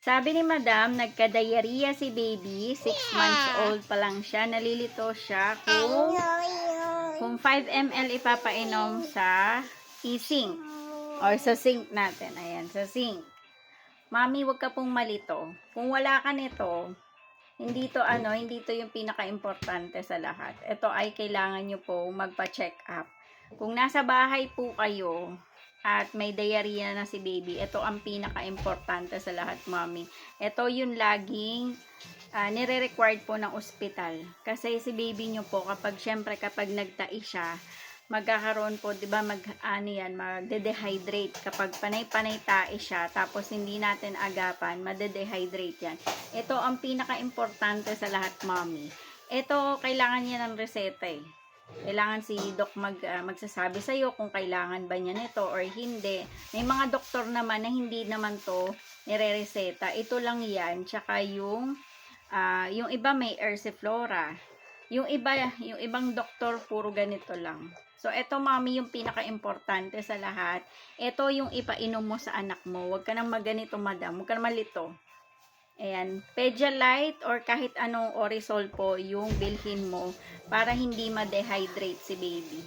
Sabi ni Madam, nagka-diarrhea si baby, 6 months old pa lang siya. Nalilito siya kung 5 ml ipapainom sa e-sink or sa sink natin. Ayan, sa sink. Mami, wag ka pong malito. Kung wala ka nito, hindi to yung pinaka-importante sa lahat. Ito ay kailangan nyo po magpa-check up. Kung nasa bahay po kayo at may diarrhea na si baby, ito ang pinaka-importante sa lahat, mami. Ito yung laging nire-required po ng ospital. Kasi si baby nyo po, kapag nagtai siya, magkakaroon po, 'di ba, magde-dehydrate kapag panay-panay tae siya tapos hindi natin agapan, made-dehydrate 'yan. Ito ang pinaka-importante sa lahat, mommy. Ito kailangan niya ng reseta eh. Kailangan si doc magsasabi sa iyo kung kailangan ba niya nito or hindi. May mga doktor naman na hindi naman to nire-reseta. Ito lang 'yan, tsaka yung iba may Ersiflora. Yung ibang doktor puro ganito lang. So, ito mami yung pinaka-importante sa lahat. Ito yung ipainom mo sa anak mo. Huwag ka nang maganito, madam. Huwag ka nang malito. Ayan. Pedialyte or kahit anong Orisol po yung bilhin mo para hindi ma-dehydrate si baby.